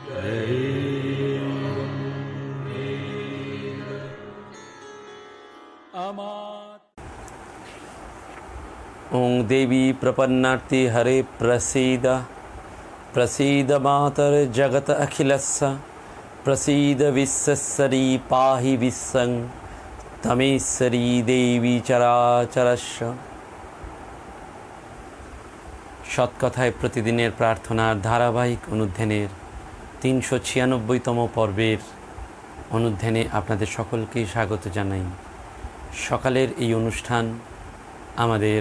ओं देवी प्रपन्नार्ति हरे प्रसीद प्रसीद मातर जगत अखिलस्य प्रसीद विश्वस्वरी पाहि विश्वं तमेश्वरी देवी चराचरस्य। সৎকথায় প্রতিদিনের প্রার্থনার ধারাবাহিক অনুধ্যানের ৩৯৬তম পর্বের অনুধ্যানে আপনাদের সকলকে স্বাগত জানাই। সকালের এই অনুষ্ঠান আমাদের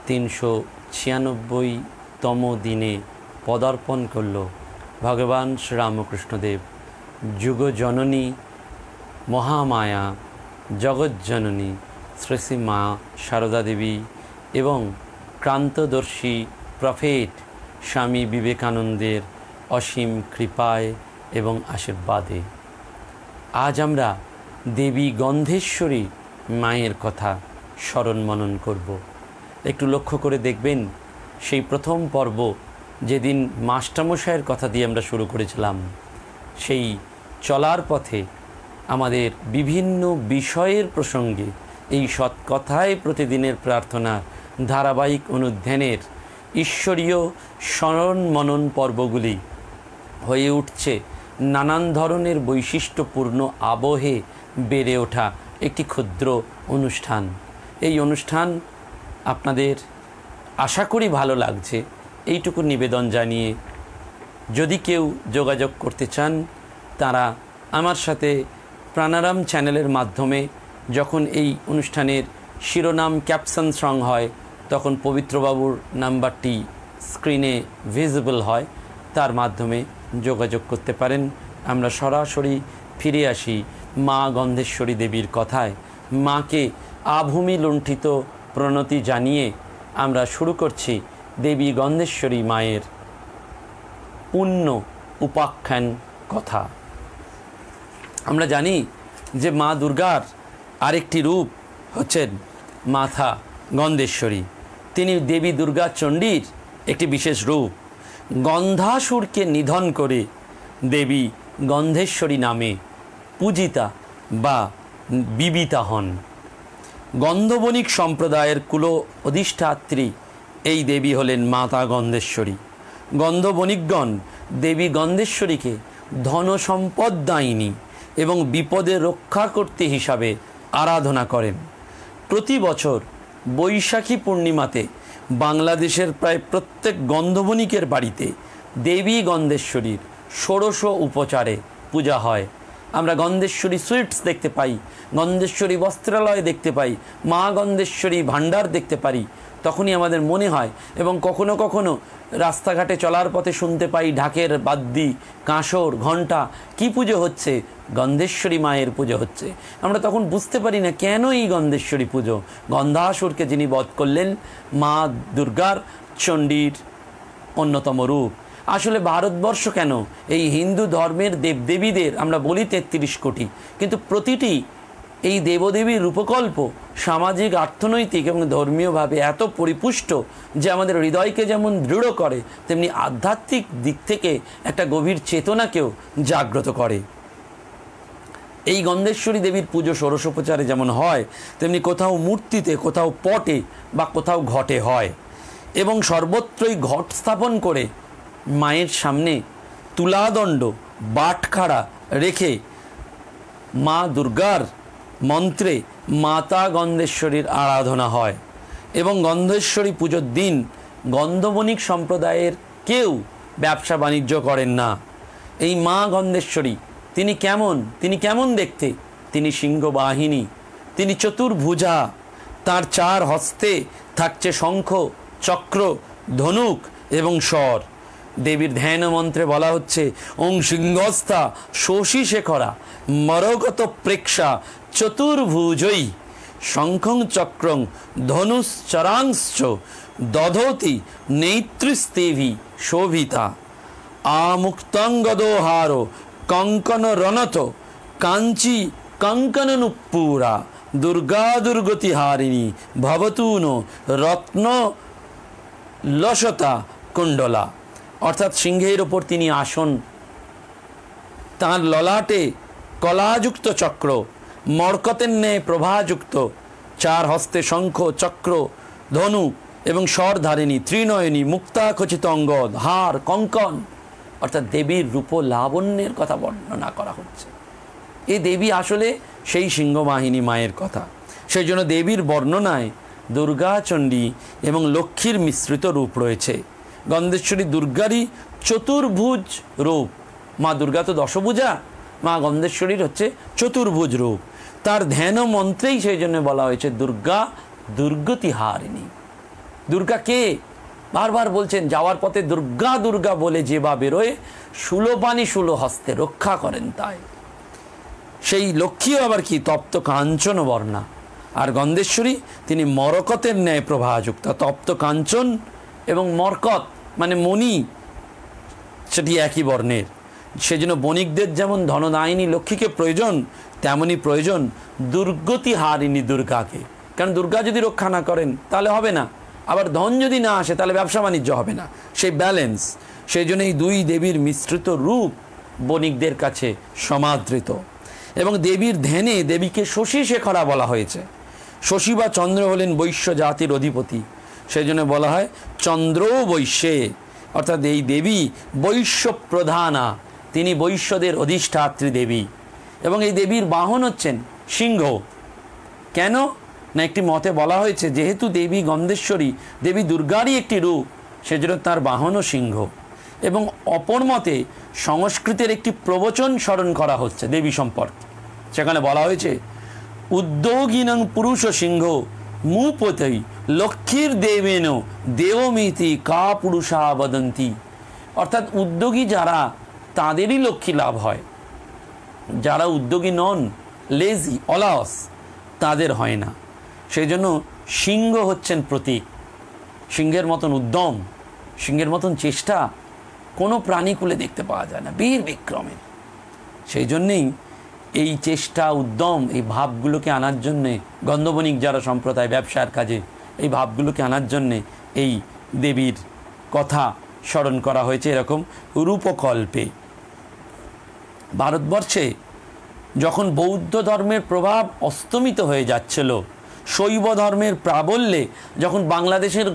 ৩৯৬তম দিনে পদার্পণ করল ভগবান শ্রীরামকৃষ্ণদেব যুগজননী মহামায়া জগজ্জননী শ্রী শ্রী মা সারদা দেবী এবং ক্রান্তদর্শী প্রফেট স্বামী বিবেকানন্দের অসীম কৃপায় এবং আশীর্বাদে আজ আমরা দেবী গন্ধেশ্বরী মায়ের কথা স্মরণ মনন করব। একটু লক্ষ্য করে দেখবেন, সেই প্রথম পর্ব যেদিন মাস্টারমশাইয়ের কথা দিয়ে আমরা শুরু করেছিলাম, সেই চলার পথে আমাদের বিভিন্ন বিষয়ের প্রসঙ্গে এই সৎকথায় প্রতিদিনের প্রার্থনা ধারাবাহিক অনুধ্যানের ঈশ্বরীয় স্মরণ মনন পর্বগুলি হয়ে উঠছে নানান ধরনের বৈশিষ্ট্যপূর্ণ আবহে বেড়ে ওঠা একটি ক্ষুদ্র অনুষ্ঠান। এই অনুষ্ঠান আপনাদের আশা করি ভালো লাগছে, এইটুকু নিবেদন জানিয়ে যদি কেউ যোগাযোগ করতে চান তারা আমার সাথে প্রাণারাম চ্যানেলের মাধ্যমে, যখন এই অনুষ্ঠানের শিরোনাম ক্যাপশন সং হয় তখন পবিত্রবাবুর নাম্বারটি স্ক্রিনে ভিজিবল হয়, তার মাধ্যমে যোগাযোগ করতে পারেন। আমরা সরাসরি ফিরে আসি মা গন্ধেশ্বরী দেবীর কথায়। মাকে আভূমি লুণ্ঠিত প্রণতি জানিয়ে আমরা শুরু করছি দেবী গন্ধেশ্বরী মায়ের পুণ্য উপাখ্যান কথা। আমরা জানি যে মা দুর্গার আরেকটি রূপ হচ্ছেন মাতা গন্ধেশ্বরী। তিনি দেবী দুর্গা চণ্ডীর একটি বিশেষ রূপ। গন্ধাসুরকে নিধন করে দেবী গন্ধেশ্বরী নামে পূজিতা বা বিবিতা হন। গন্ধবণিক সম্প্রদায়ের কুল অধিষ্ঠাত্রী এই দেবী হলেন মাতা গন্ধেশ্বরী। গন্ধবণিকগণ দেবী গন্ধেশ্বরীকে ধনসম্পদ দায়িনী এবং বিপদে রক্ষাকর্ত্রী হিসাবে আরাধনা করেন। প্রতি বছর বৈশাখী পূর্ণিমাতে বাংলাদেশের প্রায় প্রত্যেক গন্ধবণিকের বাড়িতে দেবী গন্ধেশ্বরীর ষোড়শ উপচারে পূজা হয়। আমরা গন্ধেশ্বরী সুইটস দেখতে পাই, গন্ধেশ্বরী বস্ত্রালয় দেখতে পাই, মা গন্ধেশ্বরী ভাণ্ডার দেখতে পারি। তখনই আমাদের মনে হয়, এবং কখনো কখনো রাস্তাঘাটে চলার পথে শুনতে পাই ঢাকের বাদ্যি, কাঁসর, ঘণ্টা, কি পুজো হচ্ছে? গন্ধেশ্বরী মায়ের পুজো হচ্ছে। আমরা তখন বুঝতে পারি না কেন এই গন্ধেশ্বরী পুজো। গন্ধাসুরকে যিনি বধ করলেন, মা দুর্গার চণ্ডীর অন্যতম রূপ। আসলে ভারতবর্ষ কেন, এই হিন্দু ধর্মের দেবদেবীদের আমরা বলি ৩৩ কোটি, কিন্তু প্রতিটি এই দেবদেবীর রূপকল্প সামাজিক, অর্থনৈতিক এবং ধর্মীয়ভাবে এত পরিপুষ্ট যে আমাদের হৃদয়কে যেমন দৃঢ় করে, তেমনি আধ্যাত্মিক দিক থেকে একটা গভীর চেতনাকেও জাগ্রত করে। এই গন্ধেশ্বরী দেবীর পুজো ষোড়শোপচারে যেমন হয়, তেমনি কোথাও মূর্তিতে, কোথাও পটে বা কোথাও ঘটে হয়, এবং সর্বত্রই ঘট স্থাপন করে মায়ের সামনে তুলাদণ্ড, বাটখারা রেখে মা দুর্গার মন্ত্রে মাতা গন্ধেশ্বরীর আরাধনা হয়। এবং গন্ধেশ্বরী পুজোর দিন গন্ধবণিক সম্প্রদায়ের কেউ ব্যবসা বাণিজ্য করেন না। এই মা গন্ধেশ্বরী তিনি কেমন দেখতে? তিনি সিংহবাহিনী, তিনি চতুর্ভুজা, তার 4 হস্তে থাকছে শঙ্খ, চক্র, ধনুক এবং স্বর। দেবীর ধ্যান মন্ত্রে বলা হচ্ছে ওং সিংহস্থা শশী শেখরা মরগত প্রেক্ষা চতুর্ভুজই শঙ্খং চক্রং ধনুশ্চরাংশ্চ দধতি নেত্রস্তেভি শোভিতা আমুক্তং গদোহার কঙ্কন রণত কাঞ্চি কঙ্কননুপুরা দুর্গা দুর্গতি হারিণী ভবতুন রত্ন লসতা কুণ্ডলা। অর্থাৎ সিংহের ওপর তিনি আসন তাঁর ললাটে কলাযুক্ত চক্র, মরকতের ন্যায় প্রভাযুক্ত, 4 হস্তে শঙ্খ চক্র ধনু এবং স্বরধারিণী, ত্রিনয়নী, মুক্তাখচিত অঙ্গদ, হার কঙ্কন, অর্থাৎ দেবীর রূপ লাবণ্যের কথা বর্ণনা করা হচ্ছে। এই দেবী আসলে সেই সিংহবাহিনী মায়ের কথা। সেই জন্য দেবীর বর্ণনায় দুর্গা, চণ্ডী এবং লক্ষ্মীর মিশ্রিত রূপ রয়েছে। গন্ধেশ্বরী দুর্গারই চতুর্ভুজ রূপ। মা দুর্গা তো দশভুজা, মা গন্ধেশ্বরীর হচ্ছে চতুর্ভুজ রূপ। তার ধ্যান মন্ত্রেই সেই জন্য বলা হয়েছে দুর্গা দুর্গতিহারিণী। দুর্গা কে? বারবার বলছেন, যাওয়ার পথে দুর্গা দুর্গা বলে যে বা বেরোয়, শূলপাণি শূল হস্তে রক্ষা করেন তাই। সেই লক্ষ্মীও আবার কি তপ্ত কাঞ্চন বর্ণা, আর গন্ধেশ্বরী তিনি মরকতের ন্যায় প্রভাযুক্ত। তপ্ত কাঞ্চন এবং মরকত মানে মণি, সেটি একই বর্ণের। সেজন্য বণিকদের যেমন ধনদায়িনী লক্ষ্মীকে প্রয়োজন, তেমনই প্রয়োজন দুর্গতি হারিণী দুর্গাকে। কারণ দুর্গা যদি রক্ষা না করেন তাহলে হবে না, আবার ধন যদি না আসে তাহলে ব্যবসা বাণিজ্য হবে না, সেই ব্যালেন্স। সেই জন্য এই দুই দেবীর মিশ্রিত রূপ বণিকদের কাছে সমাদৃত। এবং দেবীর ধ্যানে দেবীকে শশী শেখরা বলা হয়েছে। শশী বা চন্দ্র হলেন বৈশ্য জাতির অধিপতি, সেই জন্য বলা হয় চন্দ্র বৈশ্যে, অর্থাৎ এই দেবী বৈশ্য প্রধানা, তিনি বৈশ্যদের অধিষ্ঠাত্রী দেবী। এবং এই দেবীর বাহন হচ্ছেন সিংহ। কেন না, একটি মতে বলা হয়েছে যেহেতু দেবী গন্ধেশ্বরী দেবী দুর্গারই একটি রূপ, সেজন্য তার বাহনও সিংহ। এবং অপর মতে সংস্কৃতের একটি প্রবচন স্মরণ করা হচ্ছে দেবী সম্পর্কে। সেখানে বলা হয়েছে উদ্যোগিনং পুরুষ সিংহ মুপতৈ লক্ষ্মীর দেবেন দেবমিতি কা পুরুষা বদন্তি। অর্থাৎ উদ্যোগী যারা তাদেরই লক্ষ্মী লাভ হয়, যারা উদ্যোগী নন, লেজি অলস, তাদের হয় না। সেই জন্য সিংহ হচ্ছেন প্রতীক। সিংহের মতন উদ্যম, সিংহের মতন চেষ্টা কোনো প্রাণীকুলে দেখতে পাওয়া যায় না, বীর বিক্রমের। সেই জন্যেই এই চেষ্টা, উদ্যম, এই ভাবগুলোকে আনার জন্যে গন্ধবণিক যারা সম্প্রদায় ব্যবসার কাজে, এই ভাবগুলোকে আনার জন্যে এই দেবীর কথা স্মরণ করা হয়েছে এরকম রূপকল্পে। ভারতবর্ষে যখন বৌদ্ধ ধর্মের প্রভাব অস্তমিত হয়ে যাচ্ছিল, শৈব ধর্মের প্রাবল্যে যখন বাংলাদেশের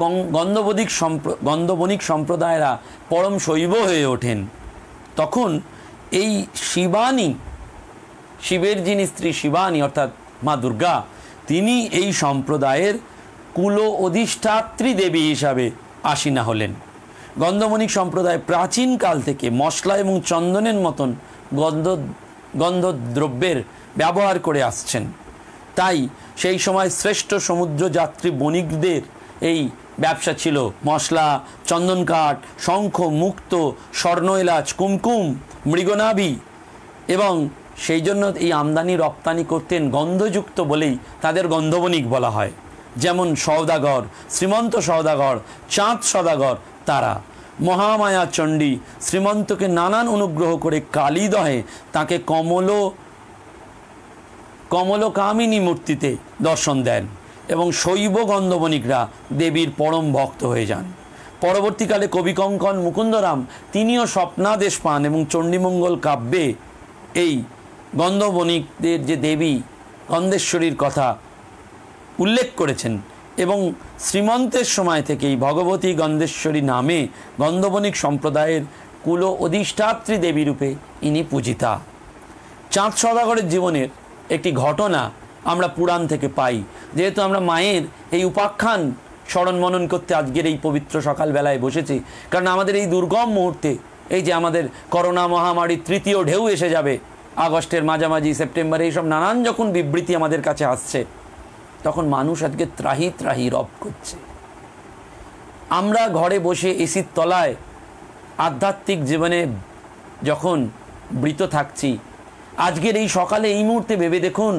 গন্ধবণিক সম্প্রদায়েরা পরম শৈব হয়ে ওঠেন, তখন এই শিবানী, শিবের যিনি স্ত্রী শিবানী অর্থাৎ মা দুর্গা, তিনি এই সম্প্রদায়ের কুল অধিষ্ঠাত্রী দেবী হিসাবে আসীনা হলেন। গন্ধবণিক সম্প্রদায় প্রাচীনকাল থেকে মশলা এবং চন্দনের মতন গন্ধদ্রব্যের ব্যবহার করে আসছেন। তাই সেই সময় শ্রেষ্ঠ সমুদ্রযাত্রী বণিকদের এই ব্যবসা ছিল মশলা, চন্দনকাঠ, শঙ্খ, মুক্ত, স্বর্ণ এলাচ, কুমকুম, মৃগনাভি, এবং সেই জন্য এই আমদানি রপ্তানি করতেন গন্ধযুক্ত বলেই তাদের গন্ধবণিক বলা হয়। যেমন সওদাগর, শ্রীমন্ত সওদাগর, চাঁদ সওদাগর, তারা মহামায়া চণ্ডী শ্রীমন্তকে নানান অনুগ্রহ করে কালীদহে তাকে কমলকামিনী মূর্তিতে দর্শন দেন এবং শৈব গন্ধবণিকরা দেবীর পরম ভক্ত হয়ে যান। পরবর্তীকালে কবি কঙ্কন মুকুন্দরাম তিনিও স্বপ্নাদেশ পান এবং চণ্ডীমঙ্গল কাব্যে এই গন্ধবণিকদের যে দেবী গন্ধেশ্বরীর কথা উল্লেখ করেছেন এবং শ্রীমন্তের সময় থেকেই ভগবতী গন্ধেশ্বরী নামে গন্ধবণিক সম্প্রদায়ের কুল অধিষ্ঠাত্রী দেবী রূপে ইনি পূজিতা। চাঁদ সওদাগরের জীবনের একটি ঘটনা আমরা পুরাণ থেকে পাই। যেহেতু আমরা মায়ের এই উপাখ্যান স্মরণ মনন করতে আজকের এই পবিত্র সকালবেলায় বসেছি, কারণ আমাদের এই দুর্গম মুহূর্তে, এই যে আমাদের করোনা মহামারীর তৃতীয় ঢেউ এসে যাবে আগস্টের মাঝামাঝি, সেপ্টেম্বরে, এইসব নানান যখন বিবৃতি আমাদের কাছে আসছে, তখন মানুষ আজকে ত্রাহি ত্রাহি রব করছে। আমরা ঘরে বসে এসির তলায় আধ্যাত্মিক জীবনে যখন বৃত থাকছি, আজকের এই সকালে এই মুহূর্তে ভেবে দেখুন,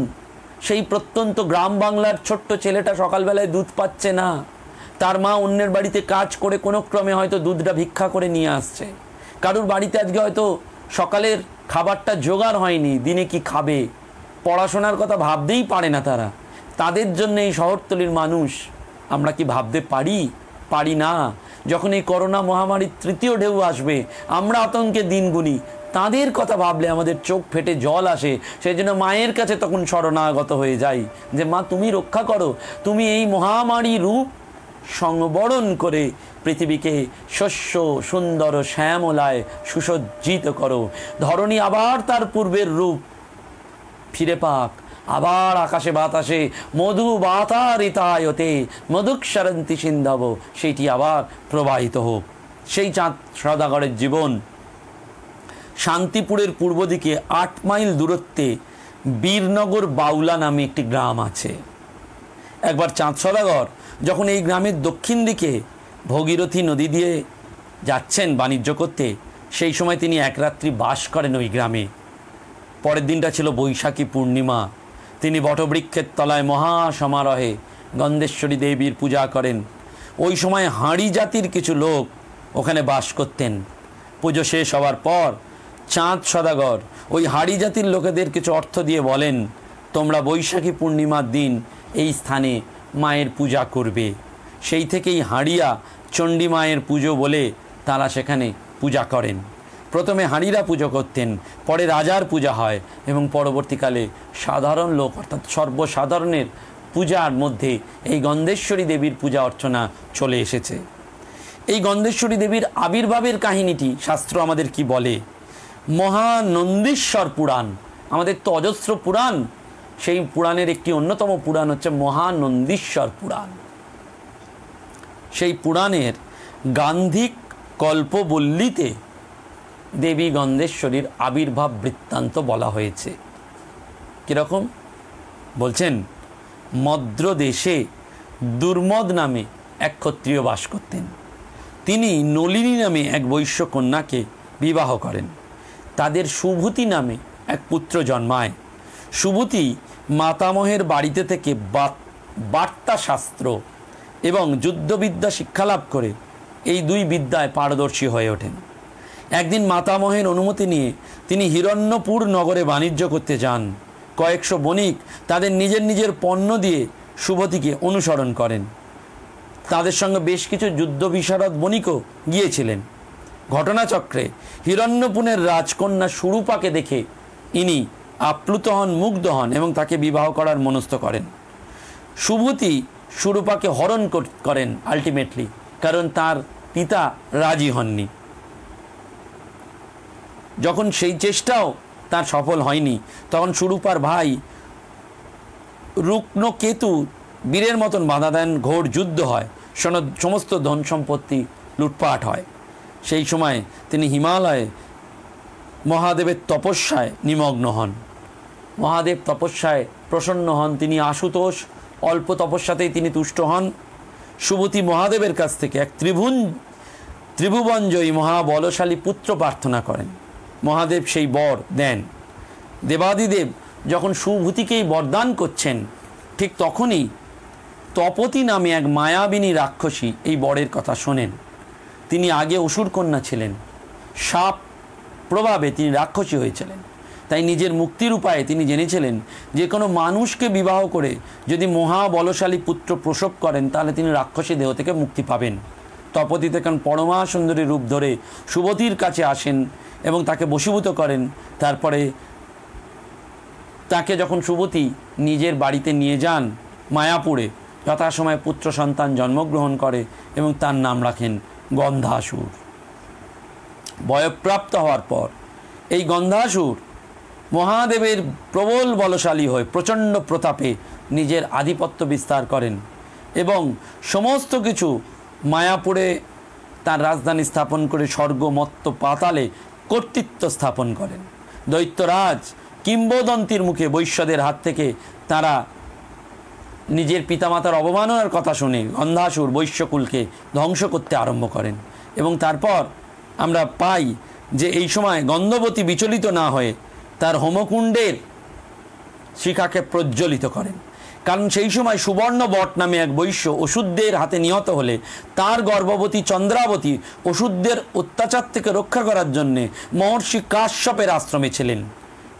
সেই প্রত্যন্ত গ্রাম বাংলার ছোট্ট ছেলেটা সকালবেলায় দুধ পাচ্ছে না, তার মা অন্যের বাড়িতে কাজ করে কোনো ক্রমে হয়তো দুধটা ভিক্ষা করে নিয়ে আসছে। কারুর বাড়িতে আজকে হয়তো সকালের খাবারটা জোগাড় হয়নি, দিনে কি খাবে, পড়াশোনার কথা ভাবতেই পারে না তারা। তাদের জন্য এই শহরতলির মানুষ আমরা কি ভাবতে পারি না। যখন এই করোনা মহামারীর তৃতীয় ঢেউ আসবে, আমরা আতঙ্কে দিন গুনি, তাদের কথা ভাবলে আমাদের চোখ ফেটে জল আসে। সেই জন্য মায়ের কাছে তখন শরণাগত হয়ে যাই যে মা তুমি রক্ষা করো, তুমি এই মহামারী রূপ সংবরণ করে পৃথিবীকে শস্য সুন্দর শ্যামলায় সুসজ্জিত করো। ধরণী আবার তার পূর্বের রূপ ফিরে পাক, আবার আকাশে বাতাসে মধু বাতারিতায়তে মধুক্ষরন্তি সিন্ধব, সেইটি আবার প্রবাহিত হোক। সেই চাঁদ সওদাগরের জীবন। শান্তিপুরের পূর্ব দিকে 8 মাইল দূরত্বে বীরনগর বাউলা নামে একটি গ্রাম আছে। একবার চাঁদ সওদাগর যখন এই গ্রামের দক্ষিণ দিকে ভগীরথী নদী দিয়ে যাচ্ছেন বাণিজ্য করতে, সেই সময় তিনি এক রাত্রি বাস করেন ওই গ্রামে। পরের দিনটা ছিল বৈশাখী পূর্ণিমা। তিনি বটবৃক্ষের তলায় মহা সমারোহে গন্ধেশ্বরী দেবীর পূজা করেন। ওই সময় হাঁড়ি জাতির কিছু লোক ওখানে বাস করতেন। পুজো শেষ হওয়ার পর চাঁদ সওদাগর ওই হাঁড়ি জাতির লোকেদের কিছু অর্থ দিয়ে বলেন, তোমরা বৈশাখী পূর্ণিমার দিন এই স্থানে মায়ের পূজা করবে। সেই থেকেই হাঁড়িয়া চণ্ডী মায়ের পুজো বলে তারা সেখানে পূজা করেন। প্রথমে হাঁড়িরা পুজো করতেন, পরে রাজার পূজা হয় এবং পরবর্তীকালে সাধারণ লোক অর্থাৎ সর্বসাধারণের পূজার মধ্যে এই গন্ধেশ্বরী দেবীর পূজা অর্চনা চলে এসেছে। এই গন্ধেশ্বরী দেবীর আবির্ভাবের কাহিনীটি শাস্ত্র আমাদের কি বলে? মহানন্দীশ্বর পুরাণ, আমাদের তো অজস্র পুরাণ, সেই পুরাণের একটি অন্যতম পুরাণ হচ্ছে মহানন্দীশ্বর পুরাণ। সেই পুরাণের গান্ধিক কল্পবল্লীতে দেবী গন্ধেশ্বরীর আবির্ভাব বৃত্তান্ত বলা হয়েছে। কীরকম বলছেন? মদ্র দেশে দুর্মদ নামে এক ক্ষত্রিয় বাস করতেন। তিনি নলিনী নামে এক বৈশ্য কন্যাকে বিবাহ করেন। তাদের সুভূতি নামে এক পুত্র জন্মায়। সুভূতি মাতামহের বাড়িতে থেকে বার্তা শাস্ত্র এবং যুদ্ধবিদ্যা শিক্ষালাভ করে এই দুই বিদ্যায় পারদর্শী হয়ে ওঠেন। একদিন মাতামহের অনুমতি নিয়ে তিনি হিরণ্যপুর নগরে বাণিজ্য করতে যান। কয়েকশো বণিক তাদের নিজের নিজের পণ্য দিয়ে সুভূতিকে অনুসরণ করেন। তাদের সঙ্গে বেশ কিছু যুদ্ধ বিশারদ বণিকও গিয়েছিলেন। ঘটনাচক্রে হিরণ্যপুরের রাজকন্যা সুরূপাকে দেখে ইনি আপ্লুত হন, মুগ্ধ হন এবং তাকে বিবাহ করার মনস্থ করেন। সুভূতি সুরূপাকে হরণ করেন আলটিমেটলি, কারণ তার পিতা রাজি হননি। যখন সেই চেষ্টাও তার সফল হয়নি, তখন সুরূপার ভাই রুক্মকেতু বীরের মতন বাধা দেন। ঘোর যুদ্ধ হয়, সমস্ত ধন সম্পত্তি লুটপাট হয়। সেই সময় তিনি হিমালয়ে মহাদেবের তপস্যায় নিমগ্ন হন। মহাদেব তপস্যায় প্রসন্ন হন। তিনি আশুতোষ, অল্প তপস্যাতেই তিনি তুষ্ট হন। সুভূতি মহাদেবের কাছ থেকে এক ত্রিভুবনজয়ী মহাবলশালী পুত্র প্রার্থনা করেন। মহাদেব সেই বর দেন। দেবাদিদেব যখন সুভূতিকেই বরদান করছেন, ঠিক তখনই তপতী নামে এক মায়াবিনী রাক্ষসী এই বরের কথা শোনেন। তিনি আগে অসুর কন্যা ছিলেন, সাপ প্রভাবে তিনি রাক্ষসী হয়েছিলেন। তাই নিজের মুক্তির উপায়ে তিনি জেনেছিলেন যে কোনো মানুষকে বিবাহ করে যদি মহাবলশালী পুত্র প্রসব করেন তাহলে তিনি রাক্ষসী দেহ থেকে মুক্তি পাবেন। তপতী তখন পরমা সুন্দরী রূপ ধরে সুভূতির কাছে আসেন এবং তাকে বশীভূত করেন। তারপরে তাকে যখন সুভূতি নিজের বাড়িতে নিয়ে যান মায়াপুরে, যথাসময়ে পুত্র সন্তান জন্মগ্রহণ করে এবং তার নাম রাখেন গন্ধাসুর। বয়ঃপ্রাপ্ত হওয়ার পর এই গন্ধাসুর মহাদেবের প্রবল বলশালী হয়ে প্রচণ্ড প্রতাপে নিজের আধিপত্য বিস্তার করেন এবং সমস্ত কিছু মায়াপুরে তার রাজধানী স্থাপন করে স্বর্গ মত্ত পাতালে কর্তৃত্ব স্থাপন করেন। দৈত্যরাজ কিংবদন্তির মুখে বৈশ্যদের হাত থেকে তারা নিজের পিতামাতার অবমাননার কথা শুনে গন্ধাসুর বৈশ্যকুলকে ধ্বংস করতে আরম্ভ করেন। এবং তারপর আমরা পাই যে এই সময় গন্ধবতী বিচলিত না হয়ে তার হোমকুণ্ডের শিখাকে প্রজ্বলিত করেন। কারণ সেই সময় সুবর্ণ বট নামে এক বৈশ্য ওষুধদের হাতে নিহত হলে তার গর্ভবতী চন্দ্রাবতী ওষুধদের অত্যাচার থেকে রক্ষা করার জন্যে মহর্ষি কাশ্যপের আশ্রমে ছিলেন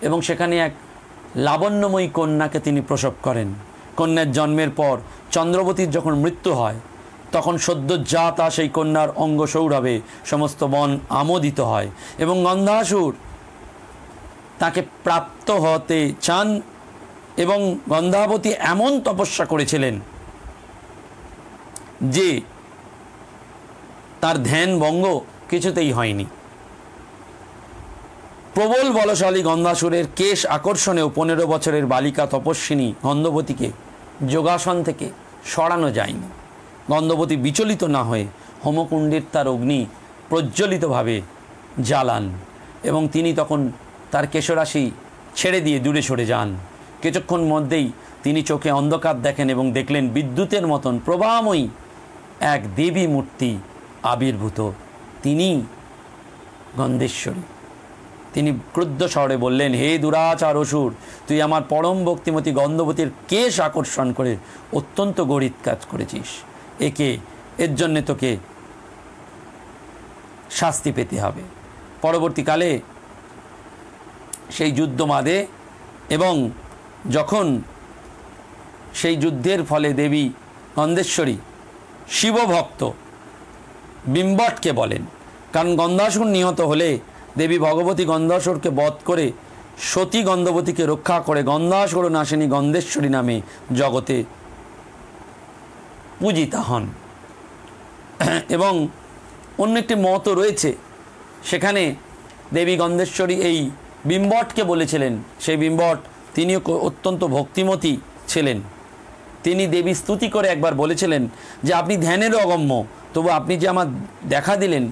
এবং সেখানে এক লাবণ্যময়ী কন্যাকে তিনি প্রসব করেন। কন্যার জন্মের পর চন্দ্রবতীর যখন মৃত্যু হয় তখন সদ্যজাতা সেই কন্যার অঙ্গ সৌরভে সমস্ত বন আমোদিত হয় এবং গন্ধাসুর তাকে প্রাপ্ত হতে চান এবং গন্ধাবতী এমন তপস্যা করেছিলেন যে তার ধ্যান ভঙ্গ কিছুতেই হয়নি। প্রবল বলশালী গন্ধাসুরের কেশ আকর্ষণেও 15 বছরের বালিকা তপস্বিনী গন্ধবতীকে যোগাসন থেকে সরানো যায়নি। গন্ধবতী বিচলিত না হয়ে হোমকুণ্ডের তার অগ্নি প্রজ্বলিতভাবে জ্বালান এবং তিনি তখন তার কেশরাশি ছেড়ে দিয়ে দূরে সরে যান। কিছুক্ষণ মধ্যেই তিনি চোখে অন্ধকার দেখেন এবং দেখলেন বিদ্যুতের মতন প্রভাময়ী এক দেবী মূর্তি আবির্ভূত। তিনি গন্ধেশ্বরী। তিনি ক্রুদ্ধ স্বরে বললেন, হে দুরাচার অসুর, তুই আমার পরম ভক্তিমতী গন্ধবতীর কেশ আকর্ষণ করে অত্যন্ত গরিত কাজ করেছিস। এর জন্যে তোকে শাস্তি পেতে হবে। পরবর্তীকালে সেই যুদ্ধ বাধে এবং যখন সেই যুদ্ধের ফলে দেবী গন্ধেশ্বরী শিবভক্ত বিম্বটকে বলেন, কারণ গন্ধাসুর নিহত হলে দেবী ভগবতী গন্ধাসুরকে বধ করে সতী গন্ধবতীকে রক্ষা করে গন্ধাসুর নাশিনী গন্ধেশ্বরী নামে জগতে পূজিতা হন। এবং অন্য একটি মতও রয়েছে, সেখানে দেবী গন্ধেশ্বরী এই বিম্বটকে বলেছিলেন, সেই বিম্বট তিনিও অত্যন্ত ভক্তিমতী ছিলেন। তিনি দেবী স্তুতি করে একবার বলেছিলেন যে আপনি ধ্যানেরও অগম্য, তবু আপনি যে আমার দেখা দিলেন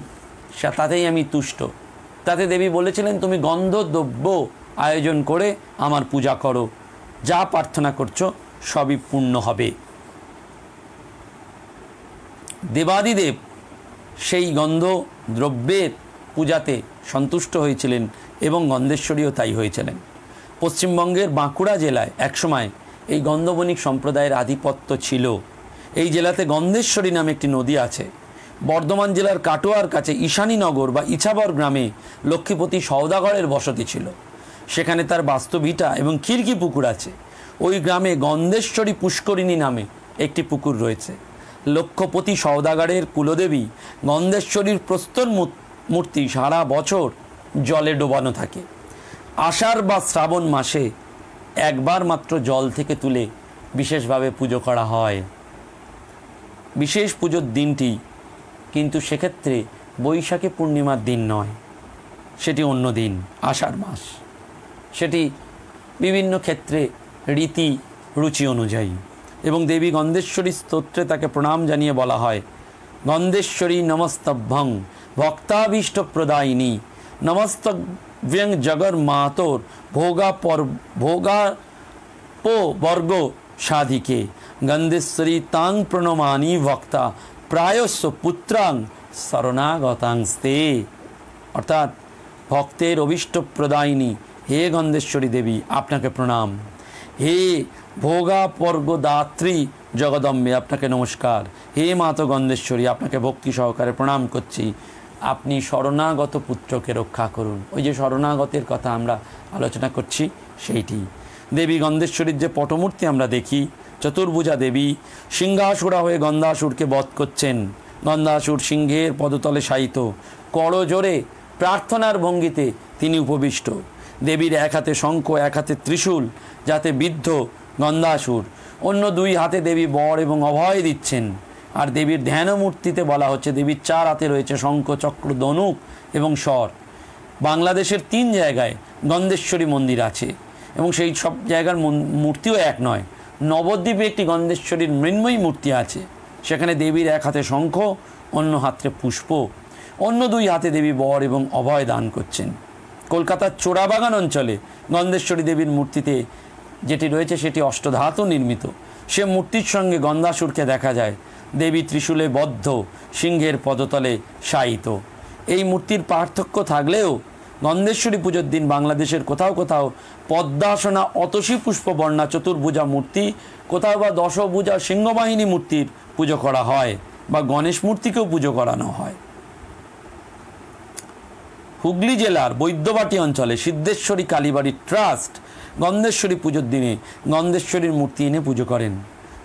তাতেই আমি তুষ্ট। তাতে দেবী বলেছিলেন, তুমি গন্ধদ্রব্য আয়োজন করে আমার পূজা করো, যা প্রার্থনা করছো সবই পূর্ণ হবে। দেবাদিদেব সেই গন্ধ দ্রব্যের পূজাতে সন্তুষ্ট হয়েছিলেন এবং গন্ধেশ্বরীও তাই হয়েছিলেন। পশ্চিমবঙ্গের বাঁকুড়া জেলায় একসময় এই গন্ধবণিক সম্প্রদায়ের আধিপত্য ছিল। এই জেলাতে গন্ধেশ্বরী নামে একটি নদী আছে। বর্ধমান জেলার কাটোয়ার কাছে ঈশানীনগর বা ইছাবর গ্রামে লক্ষ্মীপতি সওদাগরের বসতি ছিল। সেখানে তার বাস্তুভিটা এবং খিড়কি পুকুর আছে। ওই গ্রামে গন্ধেশ্বরী পুষ্করিণী নামে একটি পুকুর রয়েছে। লক্ষ্মীপতি সওদাগরের কুলদেবী গন্ধেশ্বরীর প্রস্তর মূর্তি সারা বছর জলে ডোবানো থাকে। আষাঢ় বা শ্রাবণ মাসে একবার মাত্র জল থেকে তুলে বিশেষভাবে পুজো করা হয়। বিশেষ পুজোর দিনটি কিন্তু সেক্ষেত্রে বৈশাখী পূর্ণিমার দিন নয়, সেটি অন্য দিন, আষাঢ় মাস। সেটি বিভিন্ন ক্ষেত্রে রীতি রুচি অনুযায়ী। এবং দেবী গন্ধেশ্বরী স্তোত্রে তাকে প্রণাম জানিয়ে বলা হয়, গন্ধেশ্বরী নমস্তভ্যং ভক্তাভীষ্ট প্রদায়িনী নমস্তভ্যং জগর মাতোর বর্গ সাধিকে গন্ধেশ্বরী তাং প্রণমানি ভক্তা প্রায়স্য পুত্রাং শরণাগতাংস্তে। অর্থাৎ ভক্তের অভীষ্ট প্রদায়িনী হে গন্ধেশ্বরী দেবী, আপনাকে প্রণাম। হে ভোগাপর্গদাত্রী জগদম্বে, আপনাকে নমস্কার। হে মাতা গন্ধেশ্বরী, আপনাকে ভক্তি সহকারে প্রণাম করছি। আপনি শরণাগত পুত্রকে রক্ষা করুন। ওই যে শরণাগতের কথা আমরা আলোচনা করছি, সেইটি। দেবী গন্ধেশ্বরীর যে পটমূর্তি আমরা দেখি, চতুর্ভুজা দেবী সিংহাসুরা হয়ে গন্ধাসুরকে বধ করছেন। গন্ধাসুর সিংহের পদতলে শায়িত, করজোড়ে প্রার্থনার ভঙ্গিতে তিনি উপবিষ্ট। দেবীর এক হাতে শঙ্খ, এক হাতে ত্রিশূল, যাতে বিদ্ধ গন্ধাসুর। অন্য দুই হাতে দেবী বর এবং অভয় দিচ্ছেন। আর দেবীর ধ্যানমূর্তিতে বলা হচ্ছে দেবীর 4 হাতে রয়েছে শঙ্খ, চক্র, ধনুক এবং স্বর। বাংলাদেশের 3 জায়গায় গন্ধেশ্বরী মন্দির আছে এবং সেই সব জায়গার মূর্তিও এক নয়। নবদ্বীপে একটি গন্ধেশ্বরীর মৃন্ময়ী মূর্তি আছে। সেখানে দেবীর এক হাতে শঙ্খ, অন্য হাতে পুষ্প, অন্য 2 হাতে দেবী বর এবং অভয় দান করছেন। কলকাতার চোরাবাগান অঞ্চলে গন্ধেশ্বরী দেবীর মূর্তিতে যেটি রয়েছে সেটি অষ্টধাতু নির্মিত। সে মূর্তির সঙ্গে গন্ধাসুরকে দেখা যায় দেবী ত্রিশূলে বদ্ধ, সিংহের পদতলে শায়িত। এই মূর্তির পার্থক্য থাকলেও গন্ধেশ্বরী পুজোর দিন বাংলাদেশের কোথাও কোথাও পদ্মাসনা অতসী পুষ্পবর্ণা চতুর্ভুজা মূর্তি, কোথাও বা দশভুজা সিংহবাহিনী মূর্তির পুজো করা হয় বা গণেশ মূর্তিকেও পুজো করানো হয়। হুগলি জেলার বৈদ্যবাটি অঞ্চলে সিদ্ধেশ্বরী কালীবাড়ি ট্রাস্ট গন্ধেশ্বরী পুজোর দিনে গন্ধেশ্বরীর মূর্তি এনে পুজো করেন।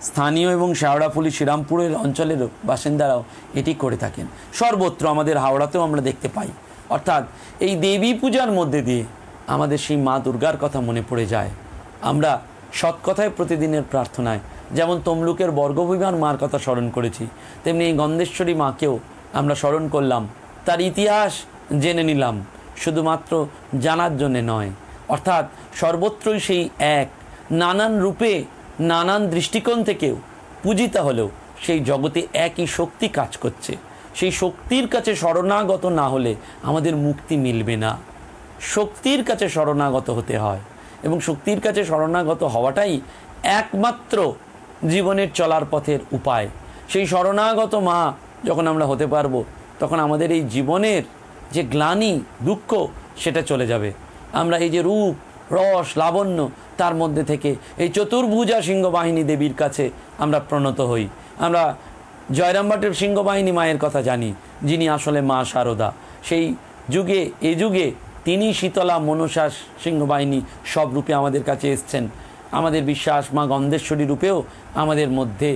স্থানীয় এবং শেওড়াফুলি শ্রীরামপুরের অঞ্চলের বাসিন্দারাও এটি করে থাকেন। সর্বত্র আমাদের হাওড়াতেও আমরা দেখতে পাই। অর্থাৎ এই দেবী পূজার মধ্যে দিয়ে আমাদের সেই মা দুর্গার কথা মনে পড়ে যায়। আমরা সৎ কথায় প্রতিদিনের প্রার্থনায় যেমন তমলুকের বর্গভীমান মার কথা স্মরণ করেছি, তেমনি এই গন্ধেশ্বরী মাকেও আমরা স্মরণ করলাম, তার ইতিহাস জেনে নিলাম, শুধুমাত্র জানার জন্যে নয়। অর্থাৎ সর্বত্রই সেই এক, নানান রূপে নানান দৃষ্টিকোণ থেকেও পূজিতা হলেও সেই জগতে একই শক্তি কাজ করছে। সেই শক্তির কাছে শরণাগত না হলে আমাদের মুক্তি মিলবে না। শক্তির কাছে শরণাগত হতে হয় এবং শক্তির কাছে শরণাগত হওয়াটাই একমাত্র জীবনের চলার পথের উপায়। সেই শরণাগত মা যখন আমরা হতে পারবো, তখন আমাদের এই জীবনের যে গ্লানি, দুঃখ, সেটা চলে যাবে। আমরা এই যে রূপ, রস, লাবণ্য, তার মধ্যে থেকে এই চতুর্ভুজা সিংহবাহিনী দেবীর কাছে আমরা প্রণত হই। আমরা জয়রামবাটির সিংহবাহিনী মায়ের কথা জানি, যিনি আসলে মা শারদা। সেই যুগে এ যুগে তিনি শীতলা, মনসা, সিংহবাহিনী সব রূপে আমাদের কাছে এসছেন। আমাদের বিশ্বাস মা গন্ধেশ্বরী রূপেও আমাদের মধ্যে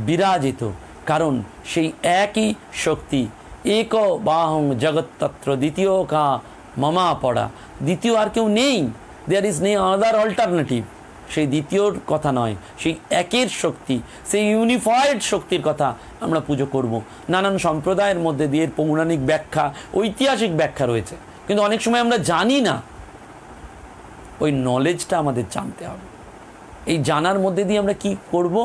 বিরাজিত, কারণ সেই একই শক্তি। এক বাহং জগত্তত্র দ্বিতীয় কা মামা পড়া, দ্বিতীয় আর কেউ নেই, there is no other alternative. সেই দ্বিতীয়র কথা নয়, সেই একের শক্তি, সেই ইউনিফাইড শক্তির কথা আমরা পুজো করব। নানান সম্প্রদায়ের মধ্যে দিয়ে পৌরাণিক ব্যাখ্যা, ঐতিহাসিক ব্যাখ্যা রয়েছে, কিন্তু অনেক সময় আমরা জানি না। ওই নলেজটা আমাদের জানতে হবে। এই জানার মধ্যে দিয়ে আমরা কি করব?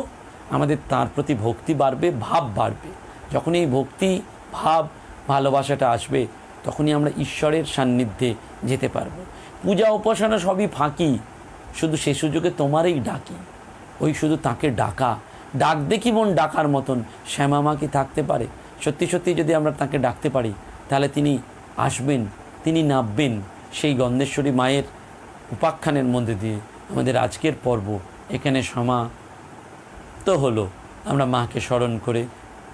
আমাদের তার প্রতি ভক্তি বাড়বে, ভাব বাড়বে। যখন এই ভক্তি, ভাব, ভালোবাসাটা আসবে, তখনই আমরা ঈশ্বরের সান্নিধ্যে যেতে পারবো। পূজা উপাসনা সবই ফাঁকি, শুধু সে সুযোগে তোমারই ডাকি। ওই শুধু তাকে ডাকা, ডাক দেখি মন ডাকার মতন শ্যামা মা কি থাকতে পারে? সত্যি সত্যি যদি আমরা তাকে ডাকতে পারি, তাহলে তিনি আসবেন, তিনি নামবেন। সেই গন্ধেশ্বরী মায়ের উপাখ্যানের মধ্যে দিয়ে আমাদের আজকের পর্ব এখানে সমাপ্ত হলো। আমরা মাকে স্মরণ করে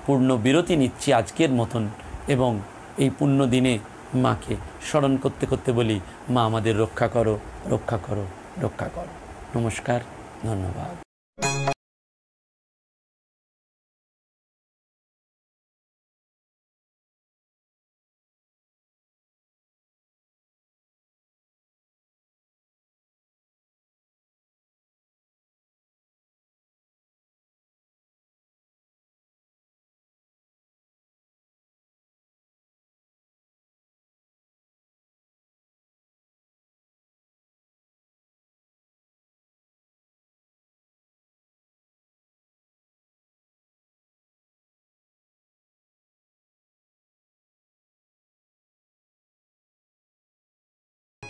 পূর্ণ বিরতি নিচ্ছি আজকের মতন, এবং এই পুণ্য দিনে মাকে স্মরণ করতে করতে বলি, মা আমাদের রক্ষা করো, রক্ষা করো, রক্ষা করো। নমস্কার, ধন্যবাদ।